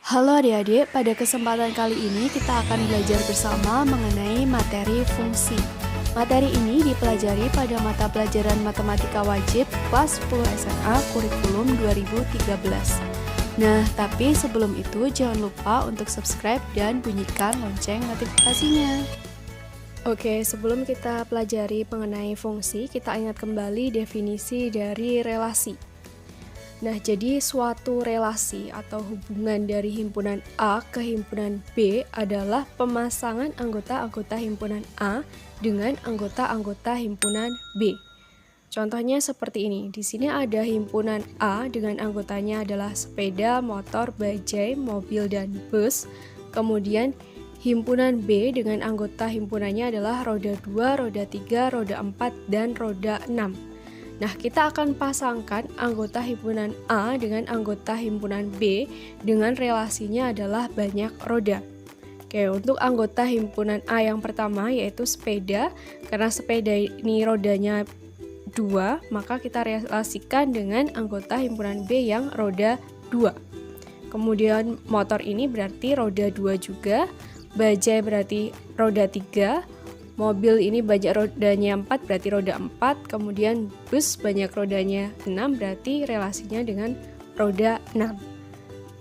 Halo adik-adik, pada kesempatan kali ini kita akan belajar bersama mengenai materi fungsi. Materi ini dipelajari pada mata pelajaran Matematika Wajib kelas 10 SMA kurikulum 2013. Nah, tapi sebelum itu jangan lupa untuk subscribe dan bunyikan lonceng notifikasinya. Oke, sebelum kita pelajari mengenai fungsi, kita ingat kembali definisi dari relasi. Nah, jadi suatu relasi atau hubungan dari himpunan A ke himpunan B adalah pemasangan anggota-anggota himpunan A dengan anggota-anggota himpunan B. Contohnya seperti ini. Di sini ada himpunan A dengan anggotanya adalah sepeda, motor, bajai, mobil, dan bus. Kemudian himpunan B dengan anggota himpunannya adalah roda 2, roda 3, roda 4, dan roda 6. Nah, kita akan pasangkan anggota himpunan A dengan anggota himpunan B dengan relasinya adalah banyak roda. Oke, untuk anggota himpunan A yang pertama yaitu sepeda, karena sepeda ini rodanya 2, maka kita relasikan dengan anggota himpunan B yang roda 2. Kemudian motor ini berarti roda 2 juga, bajai berarti roda 3, mobil ini banyak rodanya 4 berarti roda 4, kemudian bus banyak rodanya 6 berarti relasinya dengan roda 6.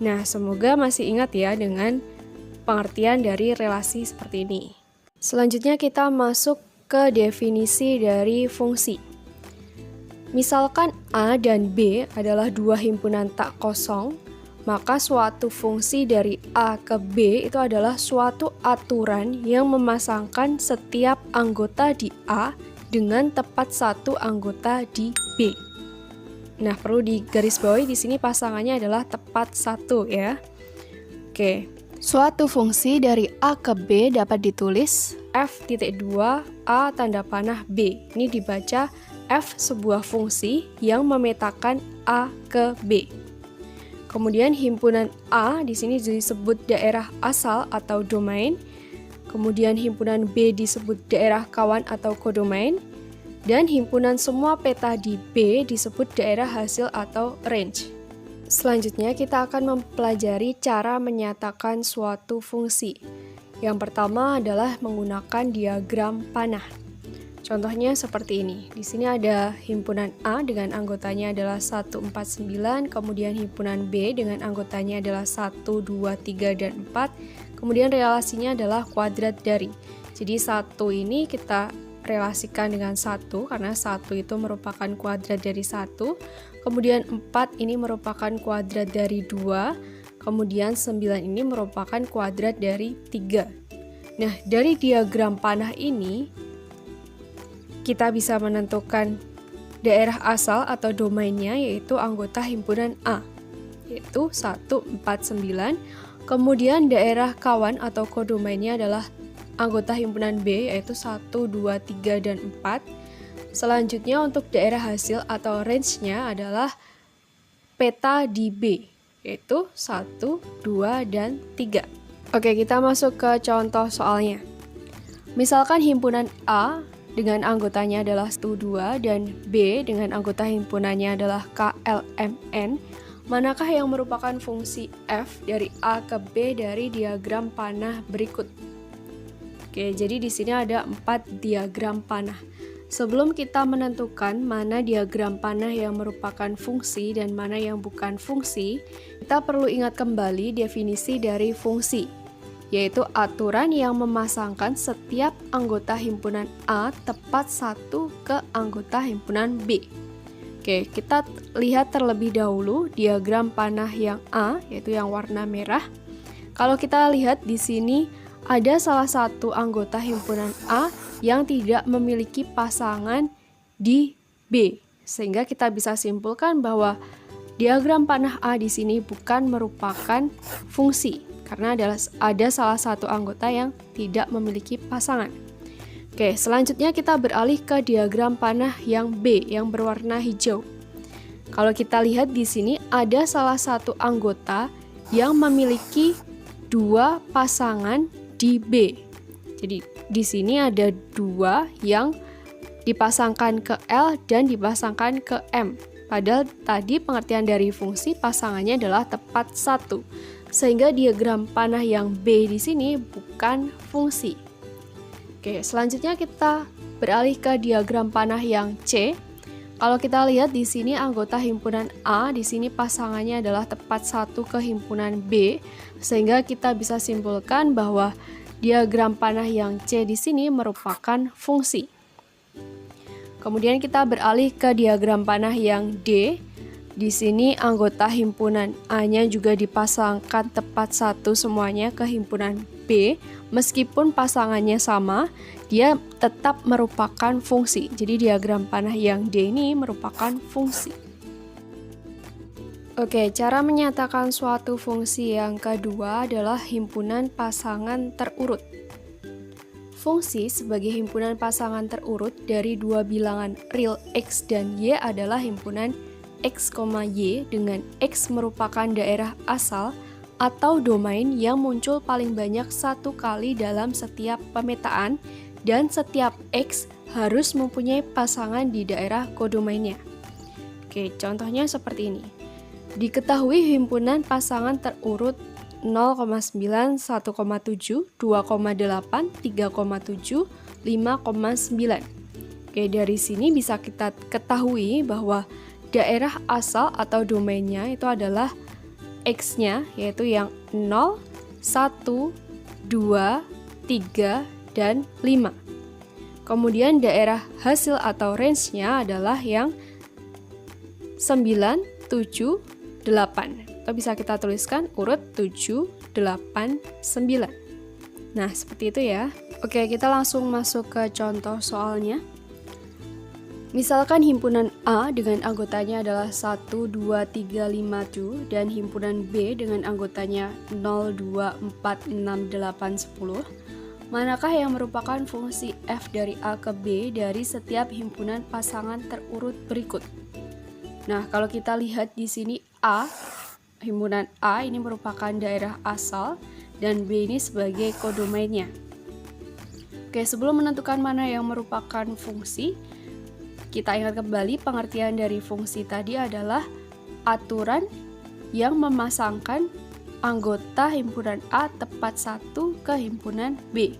Nah, semoga masih ingat ya dengan pengertian dari relasi seperti ini. Selanjutnya kita masuk ke definisi dari fungsi. Misalkan A dan B adalah dua himpunan tak kosong, maka suatu fungsi dari A ke B itu adalah suatu aturan yang memasangkan setiap anggota di A dengan tepat satu anggota di B. Nah, perlu digarisbawahi di sini pasangannya adalah tepat satu ya. Oke, suatu fungsi dari A ke B dapat ditulis F.2 A tanda panah B. Ini dibaca F sebuah fungsi yang memetakan A ke B. Kemudian himpunan A di sini disebut daerah asal atau domain. Kemudian himpunan B disebut daerah kawan atau kodomain. Dan himpunan semua peta di B disebut daerah hasil atau range. Selanjutnya kita akan mempelajari cara menyatakan suatu fungsi. Yang pertama adalah menggunakan diagram panah. Contohnya seperti ini. Di sini ada himpunan A dengan anggotanya adalah 149, kemudian himpunan B dengan anggotanya adalah 1, 2, 3, dan 4. Kemudian relasinya adalah kuadrat dari. Jadi 1 ini kita relasikan dengan 1 karena 1 itu merupakan kuadrat dari 1. Kemudian 4 ini merupakan kuadrat dari 2. Kemudian 9 ini merupakan kuadrat dari 3. Nah, dari diagram panah ini kita bisa menentukan daerah asal atau domainnya yaitu anggota himpunan A yaitu 149. Kemudian daerah kawan atau kodomainnya adalah anggota himpunan B yaitu 1, 2, 3, dan 4. Selanjutnya untuk daerah hasil atau range-nya adalah peta di B yaitu 1, 2, dan 3. Oke, kita masuk ke contoh soalnya. Misalkan himpunan A dengan anggotanya adalah 1, 2, dan B dengan anggota himpunannya adalah KLMN, manakah yang merupakan fungsi F dari A ke B dari diagram panah berikut? Oke, jadi di sini ada 4 diagram panah. Sebelum kita menentukan mana diagram panah yang merupakan fungsi dan mana yang bukan fungsi, kita perlu ingat kembali definisi dari fungsi, yaitu aturan yang memasangkan setiap anggota himpunan A tepat satu ke anggota himpunan B. Oke, kita lihat terlebih dahulu diagram panah yang A, yaitu yang warna merah. Kalau kita lihat di sini ada salah satu anggota himpunan A yang tidak memiliki pasangan di B, sehingga kita bisa simpulkan bahwa diagram panah A di sini bukan merupakan fungsi, karena ada salah satu anggota yang tidak memiliki pasangan. Oke, selanjutnya kita beralih ke diagram panah yang B yang berwarna hijau. Kalau kita lihat di sini ada salah satu anggota yang memiliki 2 pasangan di B. Jadi di sini ada 2 yang dipasangkan ke L dan dipasangkan ke M. Padahal tadi pengertian dari fungsi pasangannya adalah tepat satu. Sehingga diagram panah yang B di sini bukan fungsi. Oke, selanjutnya kita beralih ke diagram panah yang C. Kalau kita lihat di sini anggota himpunan A, di sini pasangannya adalah tepat satu ke himpunan B, sehingga kita bisa simpulkan bahwa diagram panah yang C di sini merupakan fungsi. Kemudian kita beralih ke diagram panah yang D. Di sini anggota himpunan A-nya juga dipasangkan tepat satu semuanya ke himpunan B, meskipun pasangannya sama, dia tetap merupakan fungsi. Jadi diagram panah yang D ini merupakan fungsi. Oke, cara menyatakan suatu fungsi yang kedua adalah himpunan pasangan terurut. Fungsi sebagai himpunan pasangan terurut dari dua bilangan real X dan Y adalah himpunan X, Y dengan X merupakan daerah asal atau domain yang muncul paling banyak satu kali dalam setiap pemetaan, dan setiap X harus mempunyai pasangan di daerah kodomainnya. Oke, contohnya seperti ini. Diketahui himpunan pasangan terurut 0,9, 1,7, 2,8, 3,7, 5,9. Oke, dari sini bisa kita ketahui bahwa daerah asal atau domainnya itu adalah X-nya, yaitu yang 0, 1, 2, 3, dan 5. Kemudian daerah hasil atau range-nya adalah yang 9, 7, 8. Atau bisa kita tuliskan urut 7, 8, 9. Nah, seperti itu ya. Oke, kita langsung masuk ke contoh soalnya. Misalkan himpunan A dengan anggotanya adalah 1, 2, 3, 5, 7 dan himpunan B dengan anggotanya 0, 2, 4, 6, 8, 10. Manakah yang merupakan fungsi f dari A ke B dari setiap himpunan pasangan terurut berikut? Nah, kalau kita lihat di sini A, himpunan A ini merupakan daerah asal dan B ini sebagai kodomainnya. Oke, sebelum menentukan mana yang merupakan fungsi, kita ingat kembali pengertian dari fungsi tadi adalah aturan yang memasangkan anggota himpunan A tepat satu ke himpunan B.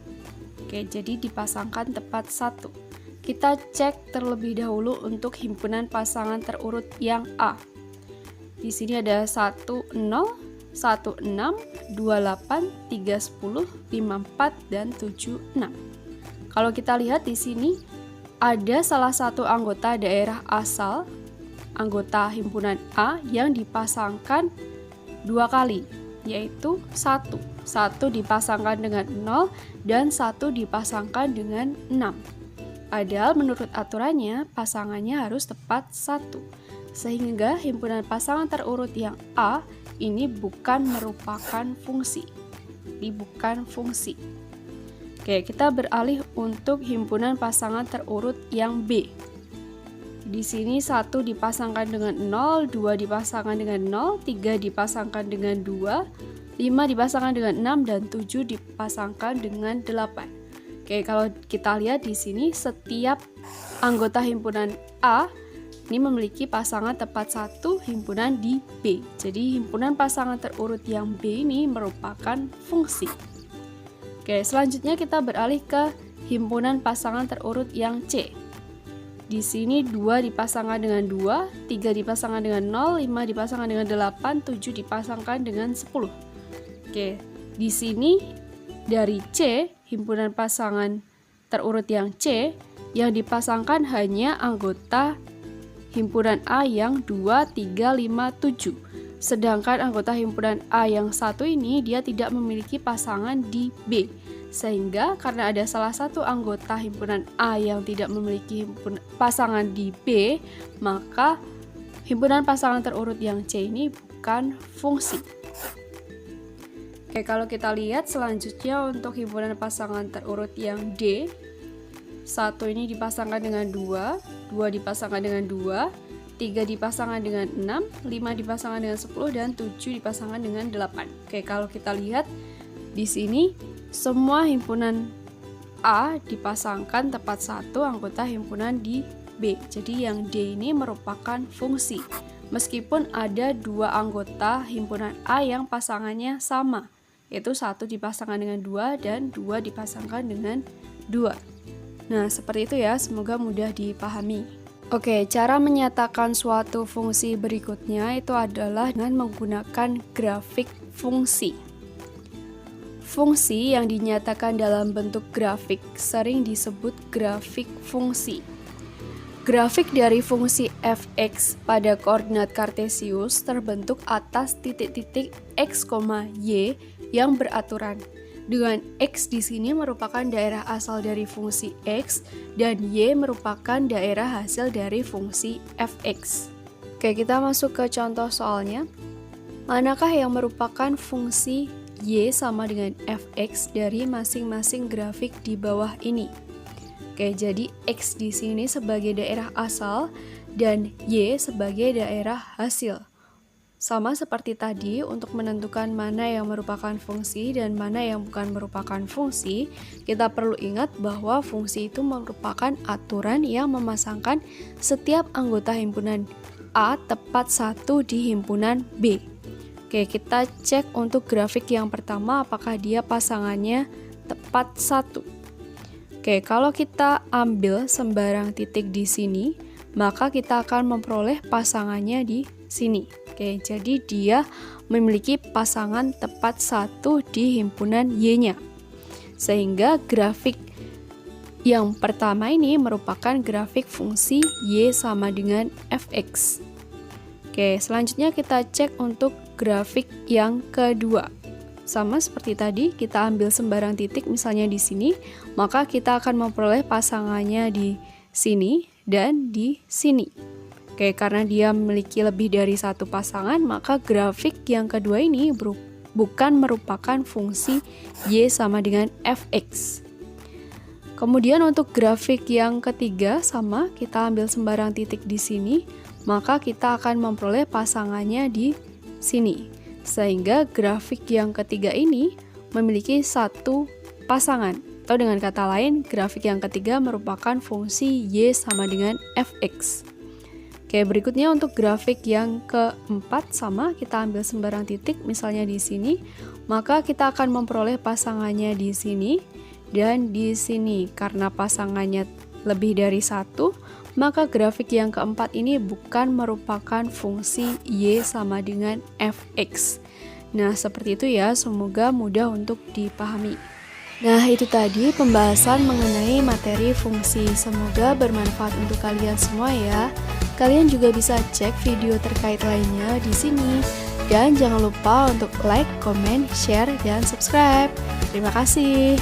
Oke, jadi dipasangkan tepat satu. Kita cek terlebih dahulu untuk himpunan pasangan terurut yang A. Di sini ada 1, 0, 1, 6, 2, 8, 3, 10, 5, 4, dan 7, 6. Kalau kita lihat di sini, ada salah satu anggota daerah asal, anggota himpunan A yang dipasangkan dua kali, yaitu 1. 1 dipasangkan dengan 0 dan 1 dipasangkan dengan 6. Padahal menurut aturannya, pasangannya harus tepat 1. Sehingga himpunan pasangan terurut yang A ini bukan merupakan fungsi. Ini bukan fungsi. Oke, kita beralih untuk himpunan pasangan terurut yang B. Di sini 1 dipasangkan dengan 0, 2 dipasangkan dengan 0, 3 dipasangkan dengan 2, 5 dipasangkan dengan 6, dan 7 dipasangkan dengan 8. Oke, kalau kita lihat di sini setiap anggota himpunan A ini memiliki pasangan tepat satu himpunan di B. Jadi himpunan pasangan terurut yang B ini merupakan fungsi. Oke, selanjutnya kita beralih ke himpunan pasangan terurut yang C. Di sini 2 dipasangkan dengan 2, 3 dipasangkan dengan 0, 5 dipasangkan dengan 8, 7 dipasangkan dengan 10. Oke, di sini dari C, himpunan pasangan terurut yang C, yang dipasangkan hanya anggota himpunan A yang 2, 3, 5, 7. Sedangkan anggota himpunan A yang satu ini dia tidak memiliki pasangan di B. Sehingga karena ada salah satu anggota himpunan A yang tidak memiliki pasangan di B, maka himpunan pasangan terurut yang C ini bukan fungsi. Oke, kalau kita lihat selanjutnya untuk himpunan pasangan terurut yang D, 1 ini dipasangkan dengan 2, 2 dipasangkan dengan 2, 3 dipasangkan dengan 6, 5 dipasangkan dengan 10, dan 7 dipasangkan dengan 8. Oke, kalau kita lihat di sini semua himpunan A dipasangkan tepat satu anggota himpunan di B. Jadi yang D ini merupakan fungsi. meskipun ada dua anggota himpunan A yang pasangannya sama, yaitu 1 dipasangkan dengan 2 dan 2 dipasangkan dengan 2. Nah, seperti itu ya, semoga mudah dipahami. Oke, cara menyatakan suatu fungsi berikutnya itu adalah dengan menggunakan grafik fungsi. Fungsi yang dinyatakan dalam bentuk grafik sering disebut grafik fungsi. Grafik dari fungsi f(x) pada koordinat kartesius terbentuk atas titik-titik x, y yang beraturan. Dengan x di sini merupakan daerah asal dari fungsi x dan y merupakan daerah hasil dari fungsi f(x). Oke, kita masuk ke contoh soalnya. Manakah yang merupakan fungsi y sama dengan f(x) dari masing-masing grafik di bawah ini? Oke, jadi x di sini sebagai daerah asal dan y sebagai daerah hasil. Sama seperti tadi, untuk menentukan mana yang merupakan fungsi dan mana yang bukan merupakan fungsi, kita perlu ingat bahwa fungsi itu merupakan aturan yang memasangkan setiap anggota himpunan A tepat satu di himpunan B. Oke, kita cek untuk grafik yang pertama apakah dia pasangannya tepat 1. Oke, kalau kita ambil sembarang titik di sini, maka kita akan memperoleh pasangannya di sini. Oke, jadi dia memiliki pasangan tepat 1 di himpunan Y-nya. Sehingga grafik yang pertama ini merupakan grafik fungsi Y sama dengan fx. Oke, selanjutnya kita cek untuk grafik yang kedua. Sama seperti tadi, kita ambil sembarang titik misalnya di sini, maka kita akan memperoleh pasangannya di sini dan di sini. Oke, karena dia memiliki lebih dari satu pasangan, maka grafik yang kedua ini bukan merupakan fungsi y sama dengan fx. Kemudian untuk grafik yang ketiga sama, kita ambil sembarang titik di sini, maka kita akan memperoleh pasangannya di sini. Sehingga grafik yang ketiga ini memiliki satu pasangan. Atau dengan kata lain, grafik yang ketiga merupakan fungsi y sama dengan fx. Oke, berikutnya untuk grafik yang keempat sama, kita ambil sembarang titik misalnya di sini, maka kita akan memperoleh pasangannya di sini dan di sini. Karena pasangannya lebih dari satu, maka grafik yang keempat ini bukan merupakan fungsi y sama dengan fx. Nah, seperti itu ya, semoga mudah untuk dipahami. Nah, itu tadi pembahasan mengenai materi fungsi. Semoga bermanfaat untuk kalian semua ya. Kalian juga bisa cek video terkait lainnya di sini. Dan jangan lupa untuk like, comment, share, dan subscribe. Terima kasih.